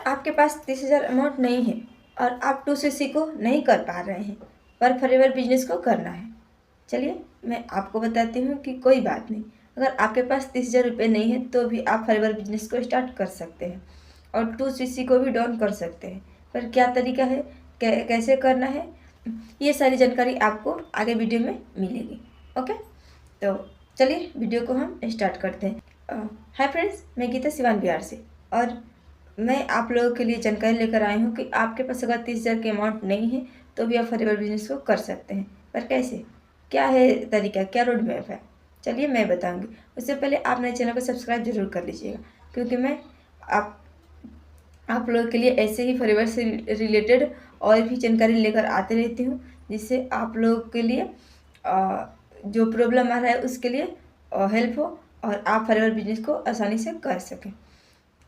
आपके पास 30,000 अमाउंट नहीं है और आप 2cc को नहीं कर पा रहे हैं पर फॉरएवर बिजनेस को करना है, चलिए मैं आपको बताती हूँ कि कोई बात नहीं। अगर आपके पास 30,000 रुपये नहीं है तो भी आप फॉरएवर बिजनेस को स्टार्ट कर सकते हैं और 2cc को भी डाउन कर सकते हैं। पर क्या तरीका है, कैसे करना है, ये सारी जानकारी आपको आगे वीडियो में मिलेगी। ओके, तो चलिए वीडियो को हम स्टार्ट करते हैं। हाय फ्रेंड्स, मैं गीता सिवान बिहार से और मैं आप लोगों के लिए जानकारी लेकर आई हूँ कि आपके पास अगर 30,000 के अमाउंट नहीं है तो भी आप फॉरएवर बिजनेस को कर सकते हैं। पर कैसे, क्या है तरीका, क्या रोड मैप है, चलिए मैं बताऊंगी। उससे पहले आप मेरे चैनल को सब्सक्राइब जरूर कर लीजिएगा क्योंकि मैं आप लोगों के लिए ऐसे ही फॉरएवर से रिलेटेड और भी जानकारी लेकर आते रहती हूँ जिससे आप लोगों के लिए जो प्रॉब्लम आ रहा है उसके लिए हेल्प हो और आप फॉरएवर बिजनेस को आसानी से कर सकें।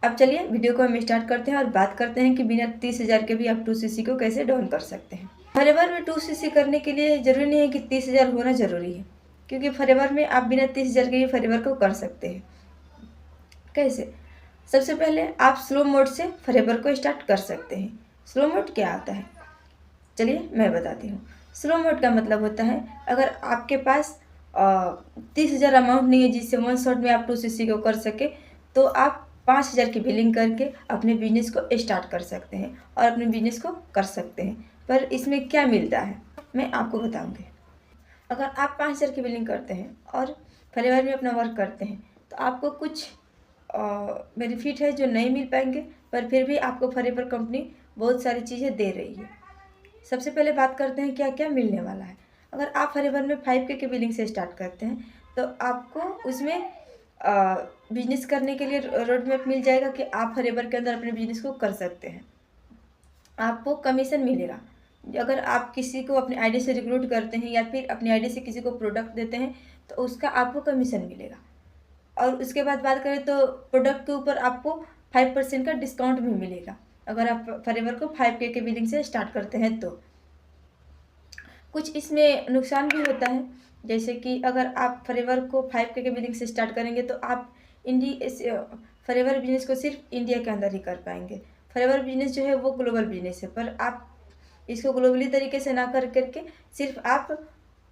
अब चलिए वीडियो को हम स्टार्ट करते हैं और बात करते हैं कि बिना 30,000 के भी आप 2cc को कैसे डाउन कर सकते हैं। फॉरएवर में 2cc करने के लिए जरूरी नहीं है कि 30,000 होना जरूरी है, क्योंकि फॉरएवर में आप बिना 30,000 के भी फॉरएवर को कर सकते हैं। कैसे, सबसे पहले आप स्लो मोड से फॉरएवर को स्टार्ट कर सकते हैं। स्लो मोड क्या होता है, चलिए मैं बताती हूँ। स्लो मोड का मतलब होता है अगर आपके पास 30,000 अमाउंट नहीं है जिससे वन शॉट में आप 2cc को कर सके तो आप 5,000 की बिलिंग करके अपने बिजनेस को स्टार्ट कर सकते हैं और अपने बिजनेस को कर सकते हैं। पर इसमें क्या मिलता है मैं आपको बताऊंगी। अगर आप 5,000 की बिलिंग करते हैं और फॉरएवर में अपना वर्क करते हैं तो आपको कुछ बेनिफिट है जो नहीं मिल पाएंगे, पर फिर भी आपको फॉरएवर कंपनी बहुत सारी चीज़ें दे रही है। सबसे पहले बात करते हैं क्या क्या मिलने वाला है। अगर आप फॉरएवर में 5K की बिलिंग से स्टार्ट करते हैं तो आपको उसमें बिजनेस करने के लिए रोड मैप मिल जाएगा कि आप फॉरएवर के अंदर अपने बिजनेस को कर सकते हैं। आपको कमीशन मिलेगा अगर आप किसी को अपने आईडी से रिक्रूट करते हैं या फिर अपनी आईडी से किसी को प्रोडक्ट देते हैं तो उसका आपको कमीशन मिलेगा। और उसके बाद बात करें तो प्रोडक्ट के ऊपर आपको 5% का डिस्काउंट भी मिलेगा अगर आप फॉरएवर को 5K के बिलिंग से स्टार्ट करते हैं तो। कुछ इसमें नुकसान भी होता है, जैसे कि अगर आप फॉरएवर को 5K के बिलिंग से स्टार्ट करेंगे तो आप फॉरएवर बिजनेस को सिर्फ इंडिया के अंदर ही कर पाएंगे। फॉरएवर बिजनेस जो है वो ग्लोबल बिजनेस है, पर आप इसको ग्लोबली तरीके से ना करके सिर्फ आप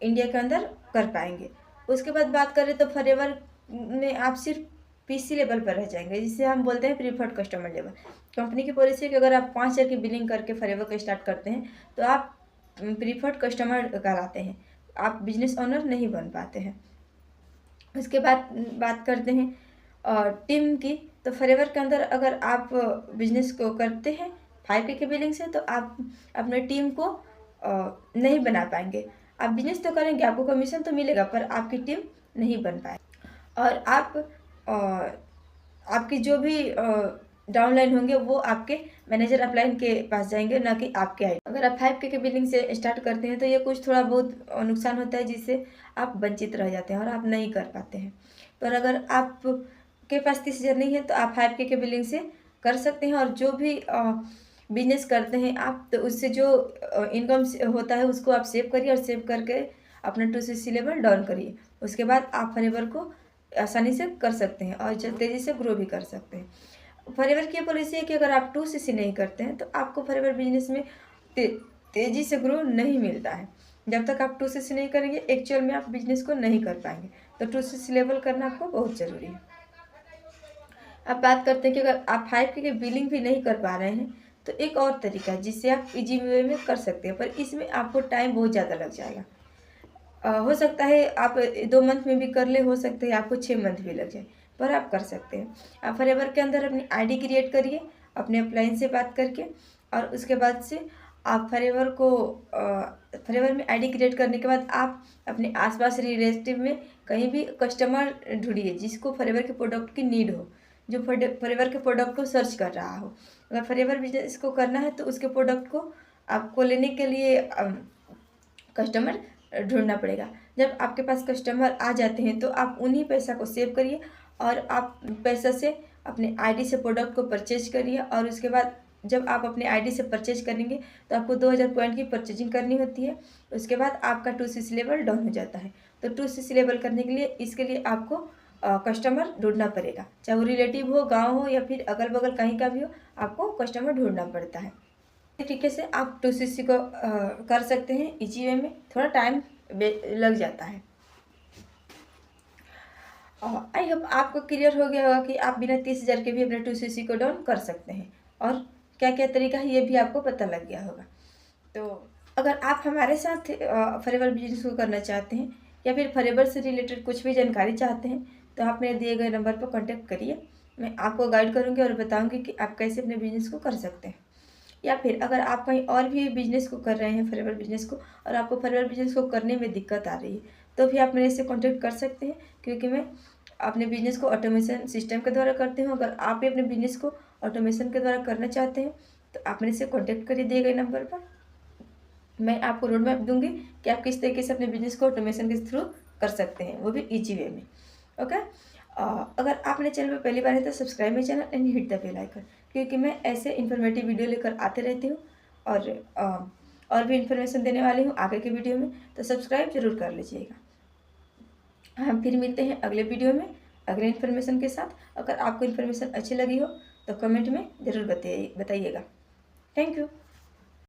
इंडिया के अंदर कर पाएंगे। उसके बाद बात करें तो फॉरएवर में आप सिर्फ पीसी लेवल पर रह जाएंगे, जिसे हम बोलते हैं प्रीफर्ड कस्टमर लेवल। कंपनी की पॉलिसी है कि अगर आप 5,000 की बिलिंग करके फॉरएवर को स्टार्ट करते हैं तो आप प्रीफर्ड कस्टमर कहलाते हैं, आप बिजनेस ओनर नहीं बन पाते हैं। उसके बाद बात करते हैं टीम की, तो फॉरएवर के अंदर अगर आप बिजनेस को करते हैं 5K के बिलिंग से तो आप अपने टीम को नहीं बना पाएंगे। आप बिजनेस तो करेंगे, आपको कमीशन तो मिलेगा, पर आपकी टीम नहीं बन पाए और आपकी जो भी डाउनलाइन होंगे वो आपके मैनेजर अपलाइन के पास जाएंगे, ना कि आपके आईडी। अगर आप 5K के बिलिंग से स्टार्ट करते हैं तो ये कुछ थोड़ा बहुत नुकसान होता है जिससे आप वंचित रह जाते हैं और आप नहीं कर पाते हैं। पर अगर आप के पास 30,000 नहीं है तो आप 5K के बिलिंग से कर सकते हैं और जो भी बिजनेस करते हैं आप तो उससे जो इनकम होता है उसको आप सेव करिए और सेव करके अपना 2cc लेवल डाउन करिए। उसके बाद आप फॉरएवर को आसानी से कर सकते हैं और तेज़ी से ग्रो भी कर सकते हैं। फॉरएवर की पॉलिसी है कि अगर आप 2cc नहीं करते हैं तो आपको फॉरएवर बिजनेस में तेज़ी से ग्रो नहीं मिलता है। जब तक आप 2cc नहीं करेंगे एक्चुअल में आप बिजनेस को नहीं कर पाएंगे, तो 2cc लेवल करना आपको बहुत ज़रूरी है। अब बात करते हैं कि अगर आप 5K की बिलिंग भी नहीं कर पा रहे हैं तो एक और तरीका है जिससे आप इजी वे में कर सकते हैं, पर इसमें आपको टाइम बहुत ज़्यादा लग जाएगा। हो सकता है आप 2 मंथ में भी कर ले, हो सकता है आपको 6 मंथ भी लग जाए, पर आप कर सकते हैं। आप फॉरएवर के अंदर अपनी आईडी क्रिएट करिए अपने अपलाइन से बात करके और उसके बाद से आप फॉरएवर में आईडी क्रिएट करने के बाद आप अपने आसपास रिलेटिव में कहीं भी कस्टमर ढूंढिए जिसको फॉरएवर के प्रोडक्ट की नीड हो, जो फॉरएवर के प्रोडक्ट को सर्च कर रहा हो। अगर फॉरएवर बिजनेस को करना है तो उसके प्रोडक्ट को आपको लेने के लिए कस्टमर ढूंढना पड़ेगा। जब आपके पास कस्टमर आ जाते हैं तो आप उन्हीं पैसा को सेव करिए और आप पैसा से अपने आईडी से प्रोडक्ट को परचेज करिए और उसके बाद जब आप अपने आईडी से परचेज करेंगे तो आपको 2,000 पॉइंट की परचेजिंग करनी होती है। उसके बाद आपका 2cc लेवल डाउन हो जाता है। तो 2cc लेवल करने के लिए इसके लिए आपको कस्टमर ढूंढना पड़ेगा, चाहे वो रिलेटिव हो, गांव हो या फिर अगल बगल कहीं का भी हो, आपको कस्टमर ढूंढना पड़ता है। इस तरीके से आप 2CC को कर सकते हैं इजी वे में, थोड़ा टाइम लग जाता है। आई होप आपको क्लियर हो गया होगा कि आप बिना 30,000 के भी अपने 2CC को डाउन कर सकते हैं और क्या क्या तरीका है ये भी आपको पता लग गया होगा। तो अगर आप हमारे साथ फॉरएवर बिजनेस को करना चाहते हैं या फिर फॉरएवर से रिलेटेड कुछ भी जानकारी चाहते हैं तो आप मेरे दिए गए नंबर पर कॉन्टैक्ट करिए। मैं आपको गाइड करूँगी और बताऊँगी कि आप कैसे अपने बिजनेस को कर सकते हैं। या फिर अगर आप कहीं और भी बिजनेस को कर रहे हैं, फॉरएवर बिजनेस को, और आपको फॉरएवर बिजनेस को करने में दिक्कत आ रही है तो भी आप मेरे से कॉन्टैक्ट कर सकते हैं, क्योंकि मैं अपने बिजनेस को ऑटोमेशन सिस्टम के द्वारा करती हूँ। अगर आप भी अपने बिजनेस को ऑटोमेशन के द्वारा करना चाहते हैं तो आप मेरे से कॉन्टैक्ट करिए दिए गए नंबर पर। मैं आपको रोड मैप दूंगी कि आप किस तरीके से अपने बिजनेस को ऑटोमेशन के थ्रू कर सकते हैं, वो भी इजी वे में। ओके, अगर आपने चैनल पर पहली बार है तो subscribe my channel and hit the bell icon, क्योंकि मैं ऐसे इन्फॉर्मेटिव वीडियो लेकर आते रहती हूँ और भी इन्फॉर्मेशन देने वाली हूँ आगे के वीडियो में, तो सब्सक्राइब जरूर कर लीजिएगा। हम फिर मिलते हैं अगले वीडियो में अगले इन्फॉर्मेशन के साथ। अगर आपको इन्फॉर्मेशन अच्छी लगी हो तो कमेंट में ज़रूर बताइएगा। Thank you.